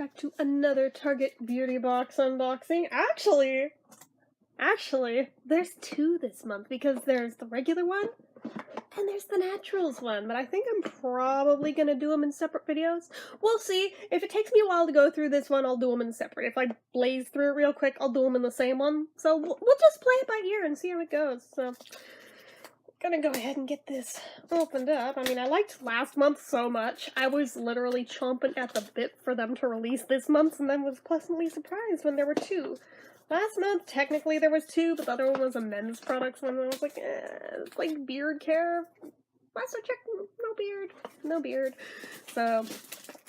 back to another Target beauty box unboxing. Actually, there's two this month because there's the regular one and there's the naturals one, but I think I'm probably gonna do them in separate videos. We'll see. If it takes me a while to go through this one, I'll do them in separate. If I blaze through it real quick, I'll do them in the same one. So we'll just play it by ear and see how it goes. So, gonna go ahead and get this opened up. I mean, I liked last month so much. I was literally chomping at the bit for them to release this month, and then was pleasantly surprised when there were two. Last month, technically there was two, but the other one was a men's products one, and I was like, it's like beard care. Last I checked, no beard. So,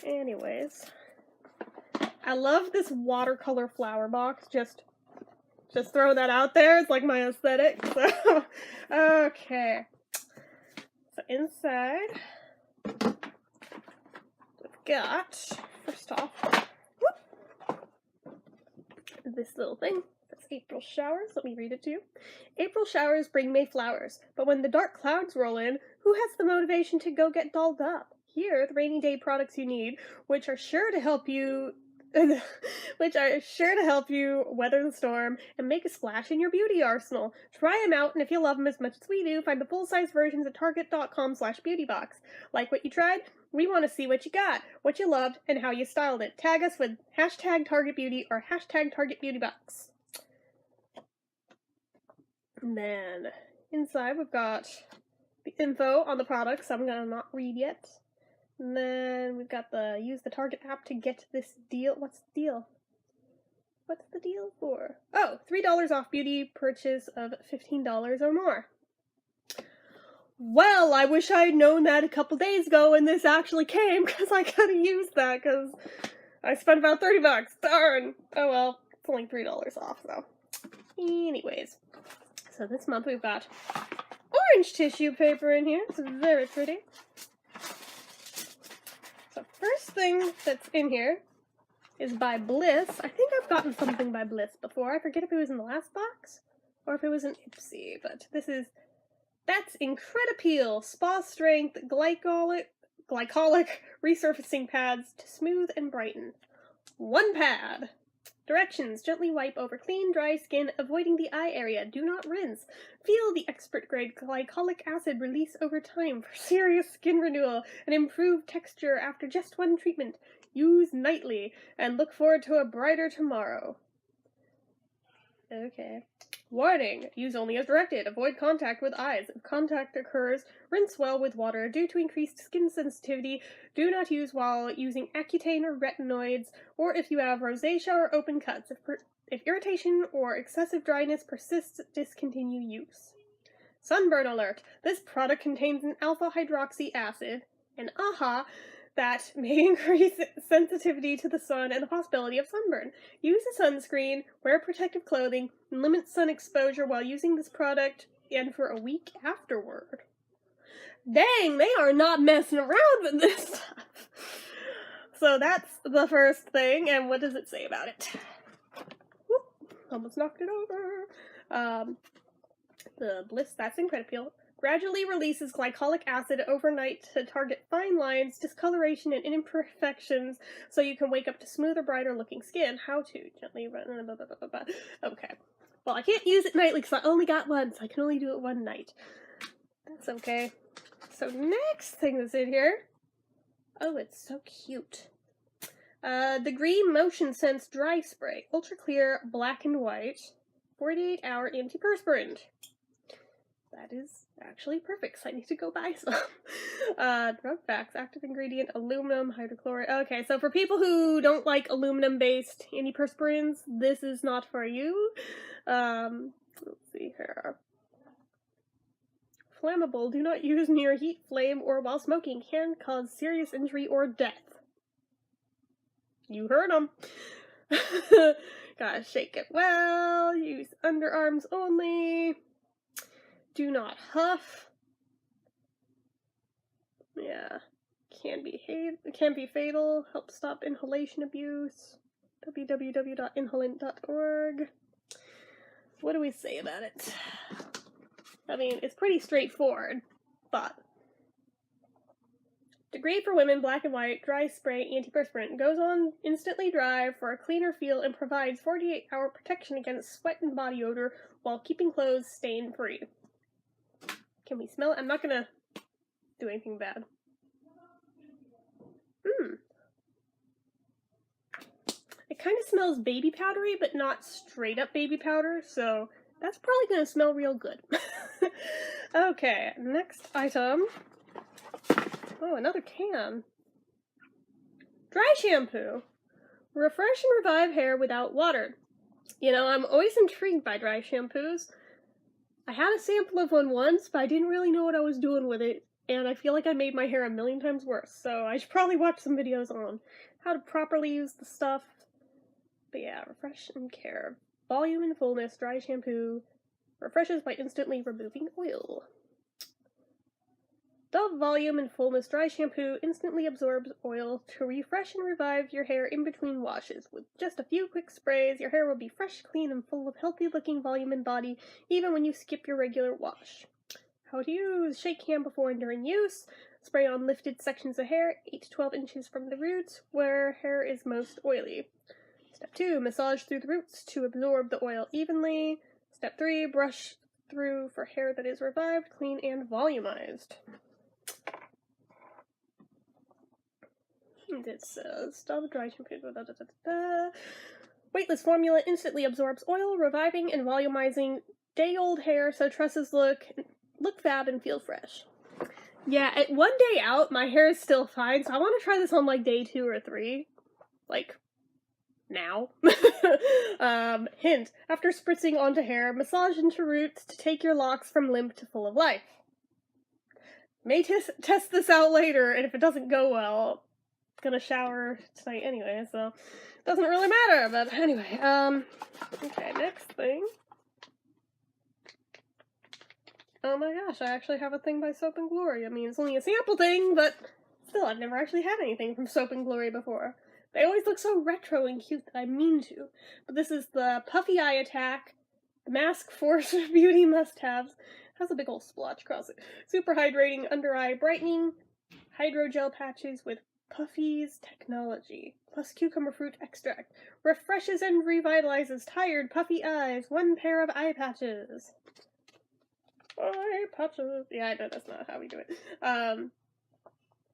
anyways. I love this watercolor flower box, just throw that out there. It's like my aesthetic. So, okay. So inside, we've got, first off, this little thing. That's April showers. Let me read it to you. April showers bring May flowers, but when the dark clouds roll in, who has the motivation to go get dolled up? Here are the rainy day products you need, which are sure to help you weather the storm and make a splash in your beauty arsenal. Try them out, and if you love them as much as we do, find the full-size versions at target.com/beautybox. Like what you tried? We want to see what you got, what you loved, and how you styled it. Tag us with #TargetBeauty or #TargetBeautyBox. And then inside we've got the info on the products I'm gonna not read yet. And then we've got the use the Target app to get this deal. What's the deal? What's the deal for? Oh, $3 off beauty purchase of $15 or more. Well, I wish I had known that a couple days ago when this actually came, because I could have used that, because I spent about $30. Darn! Oh well, it's only $3 off, though. Anyways, so this month we've got orange tissue paper in here. It's very pretty. So first thing that's in here is by Bliss. I think I've gotten something by Bliss before. I forget if it was in the last box or if it was an Ipsy, but that's Incredipeel Spa Strength Glycolic Resurfacing Pads to smooth and brighten. 1 pad. Directions: gently wipe over clean, dry skin, avoiding the eye area. Do not rinse. Feel the expert-grade glycolic acid release over time for serious skin renewal and improved texture after just 1 treatment. Use nightly and look forward to a brighter tomorrow. Okay. Warning! Use only as directed. Avoid contact with eyes. If contact occurs, rinse well with water. Due to increased skin sensitivity, do not use while using Accutane or retinoids, or if you have rosacea or open cuts. If irritation or excessive dryness persists, discontinue use. Sunburn alert! This product contains an alpha-hydroxy acid, an AHA, that may increase sensitivity to the sun and the possibility of sunburn. Use a sunscreen, wear protective clothing, and limit sun exposure while using this product and for a week afterward. Dang, they are not messing around with this stuff. So that's the first thing, and what does it say about it? Whoop, almost knocked it over. The Bliss, that's Incredipeel. Gradually releases glycolic acid overnight to target fine lines, discoloration, and imperfections so you can wake up to smoother, brighter looking skin. How to gently run. Okay. Well, I can't use it nightly because I only got one, so I can only do it one night. That's okay. So next thing that's in here. Oh, it's so cute. Degree Motion Sense Dry Spray. Ultra clear, black and white. 48-hour antiperspirant. That is actually perfect, so I need to go buy some. Drug facts, active ingredient, aluminum hydrochloride. Okay, so for people who don't like aluminum-based antiperspirants, this is not for you. Let's see here. Flammable, do not use near heat, flame, or while smoking. Can cause serious injury or death. You heard them. Gotta shake it well. Use underarms only. Do not huff. Yeah. Can be fatal. Help stop inhalation abuse. www.inhalant.org. What do we say about it? I mean, it's pretty straightforward, but Great for women, black and white, dry spray, antiperspirant. Goes on instantly dry for a cleaner feel and provides 48-hour protection against sweat and body odor while keeping clothes stain-free. Can we smell it? I'm not gonna do anything bad. It kind of smells baby powdery, but not straight up baby powder, so that's probably gonna smell real good. Okay, next item. Oh, another can. Dry shampoo. Refresh and revive hair without water. You know, I'm always intrigued by dry shampoos. I had a sample of one once, but I didn't really know what I was doing with it, and I feel like I made my hair a million times worse, so I should probably watch some videos on how to properly use the stuff. But yeah, refresh and care. Volume and fullness dry shampoo. Refreshes by instantly removing oil. Dove Volume and Fullness Dry Shampoo instantly absorbs oil to refresh and revive your hair in between washes. With just a few quick sprays, your hair will be fresh, clean, and full of healthy-looking volume and body, even when you skip your regular wash. How to use. Shake hand before and during use. Spray on lifted sections of hair, 8 to 12 inches from the roots, where hair is most oily. Step 2. Massage through the roots to absorb the oil evenly. Step 3. Brush through for hair that is revived, clean, and volumized. It says, Dove Dry Shampoo. Weightless formula instantly absorbs oil, reviving and volumizing day-old hair so tresses look fab and feel fresh. Yeah, at one day out, my hair is still fine, so I want to try this on like day 2 or 3. Like, now. Hint, after spritzing onto hair, massage into roots to take your locks from limp to full of life. May test this out later, and if it doesn't go well, I'm gonna shower tonight anyway, so it doesn't really matter, but anyway, okay, next thing. Oh my gosh, I actually have a thing by Soap and Glory. I mean, it's only a sample thing, but still, I've never actually had anything from Soap and Glory before. They always look so retro and cute that I mean to. But this is the Puffy Eye Attack, the Mask Force Beauty Must-Haves. Has a big old splotch across it. Super hydrating under eye brightening, hydrogel patches with Puffy's technology, plus cucumber fruit extract. Refreshes and revitalizes tired, puffy eyes. 1 pair of eye patches. Eye patches. Yeah, I know that's not how we do it.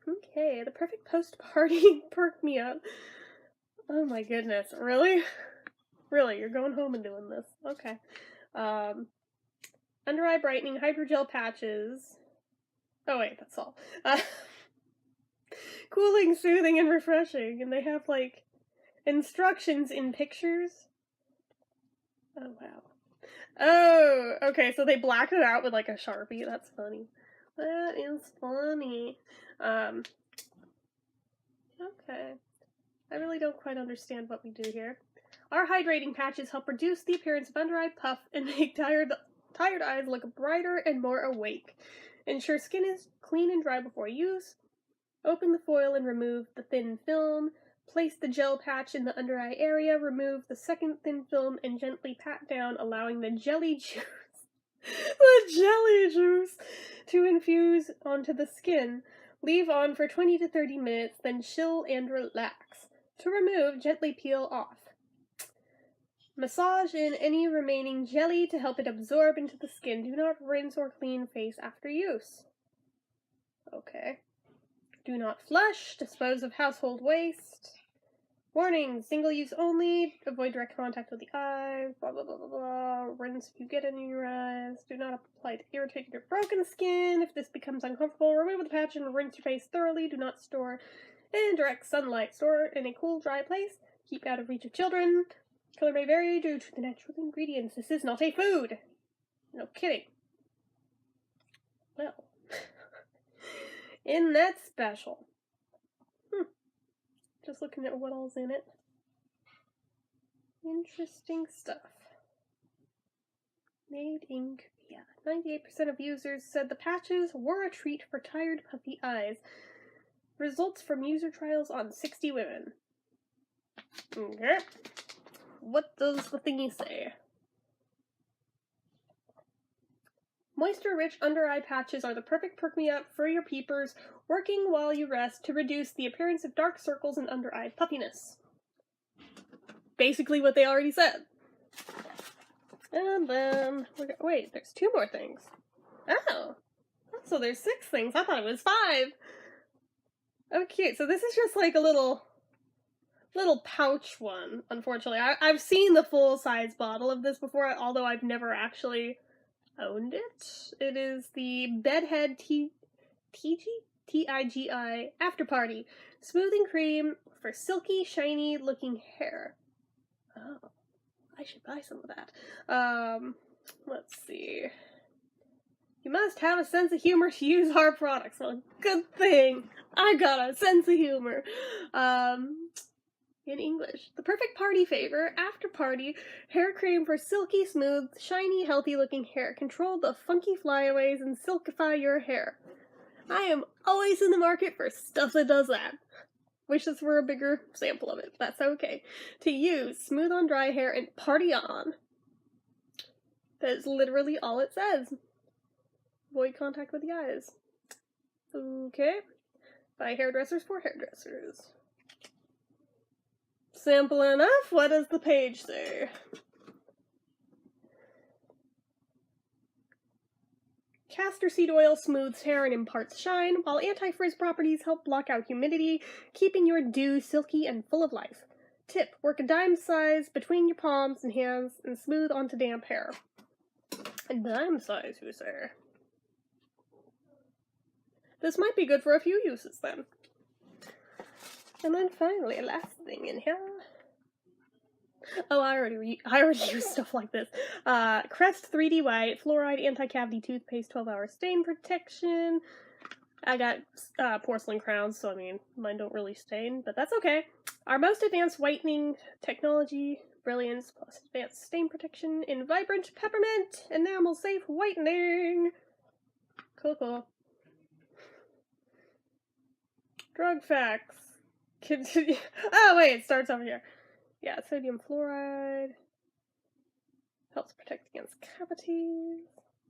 Okay, the perfect post-party perk me up. Oh my goodness, really? Really, you're going home and doing this. Okay. Under eye brightening, hydrogel patches. Oh wait, that's all. Cooling, soothing, and refreshing. And they have, like, instructions in pictures. Oh, wow. Oh, okay, so they blacked it out with, like, a Sharpie. That's funny. That is funny. Okay. I really don't quite understand what we do here. Our hydrating patches help reduce the appearance of under-eye puff and make tired eyes look brighter and more awake. Ensure skin is clean and dry before use. Open the foil and remove the thin film. Place the gel patch in the under-eye area. Remove the second thin film and gently pat down, allowing the jelly juice to infuse onto the skin. Leave on for 20 to 30 minutes, then chill and relax. To remove, gently peel off. Massage in any remaining jelly to help it absorb into the skin. Do not rinse or clean face after use. Okay. Do not flush. Dispose of household waste. Warning, single use only. Avoid direct contact with the eye. Blah, blah, blah, blah, blah. Rinse if you get any in your eyes. Do not apply to irritated or broken skin. If this becomes uncomfortable, remove the patch and rinse your face thoroughly. Do not store in direct sunlight. Store in a cool, dry place. Keep out of reach of children. Color may vary due to the natural ingredients. This is not a food. No kidding. Well. In that special. Just looking at what all's in it. Interesting stuff. Made in Korea. 98% of users said the patches were a treat for tired, puffy eyes. Results from user trials on 60 women. Okay. What does the thingy say? Moisture-rich under-eye patches are the perfect pick-me-up for your peepers, working while you rest to reduce the appearance of dark circles and under-eye puffiness. Basically what they already said. And then, wait, there's 2 more things. Oh, so there's 6 things. I thought it was 5. Oh, cute. So this is just like a little pouch one, unfortunately. I've seen the full-size bottle of this before, although I've never actually owned it. It is the Bedhead Tigi After Party Smoothing Cream for silky, shiny looking hair. Oh, I should buy some of that. Let's see. You must have a sense of humor to use our products. Well, good thing I got a sense of humor. In English. The perfect party favor, after party, hair cream for silky, smooth, shiny, healthy looking hair. Control the funky flyaways and silkify your hair. I am always in the market for stuff that does that. Wish this were a bigger sample of it. That's okay. To use, smooth on dry hair and party on. That is literally all it says. Avoid contact with the eyes. Okay. By hairdressers for hairdressers. Simple enough. What does the page say? Castor seed oil smooths hair and imparts shine, while anti-frizz properties help block out humidity, keeping your dew silky and full of life. Tip: work a dime size between your palms and hands and smooth onto damp hair. A dime size, you say? This might be good for a few uses then. And then finally, last thing in here. Oh, I already used stuff like this. Crest 3D White Fluoride Anti-Cavity Toothpaste 12-hour stain protection. I got porcelain crowns, so I mean, mine don't really stain, but that's okay. Our most advanced whitening technology, brilliance plus advanced stain protection in vibrant peppermint enamel safe whitening. Cool. Drug facts. Continue. Oh wait, it starts over here. Yeah, sodium fluoride helps protect against cavities.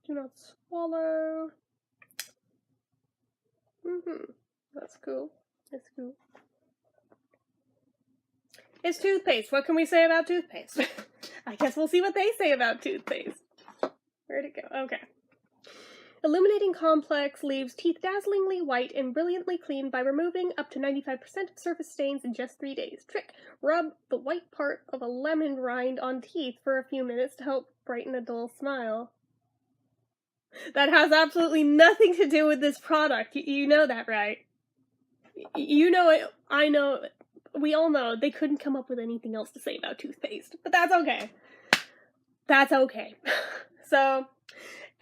Do not swallow. That's cool. That's cool. It's toothpaste. What can we say about toothpaste? I guess we'll see what they say about toothpaste. Where'd it go? Okay. Illuminating complex leaves teeth dazzlingly white and brilliantly clean by removing up to 95% of surface stains in just 3 days. Trick: rub the white part of a lemon rind on teeth for a few minutes to help brighten a dull smile. That has absolutely nothing to do with this product. You know that, right? You know it. I know it. We all know they couldn't come up with anything else to say about toothpaste. But that's okay. That's okay. So, am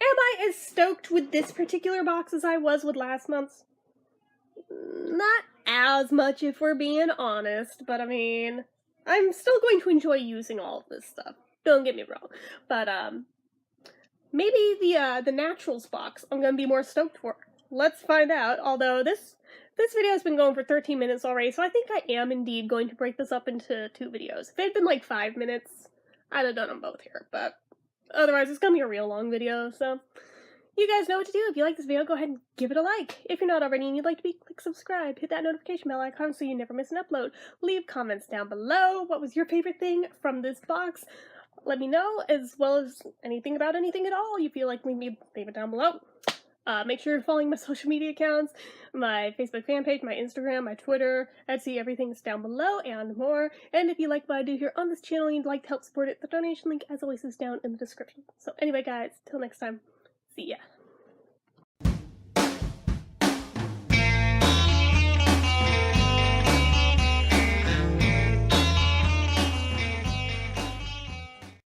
I as stoked with this particular box as I was with last month's? Not as much, if we're being honest, but I mean, I'm still going to enjoy using all of this stuff. Don't get me wrong. But, maybe the Naturals box I'm gonna be more stoked for. Let's find out, although this video has been going for 13 minutes already, so I think I am indeed going to break this up into 2 videos. If it had been like 5 minutes, I'd have done them both here, but otherwise it's gonna be a real long video, so you guys know what to do. If you like this video, go ahead and give it a like. If you're not already and you'd like to be, click subscribe, hit that notification bell icon so you never miss an upload. Leave comments down below. What was your favorite thing from this box? Let me know, as well as anything about anything at all you feel like leave it down below. Make sure you're following my social media accounts, my Facebook fan page, my Instagram, my Twitter, Etsy, everything's down below and more. And if you like what I do here on this channel and you'd like to help support it, the donation link, as always, is down in the description. So anyway, guys, till next time, see ya.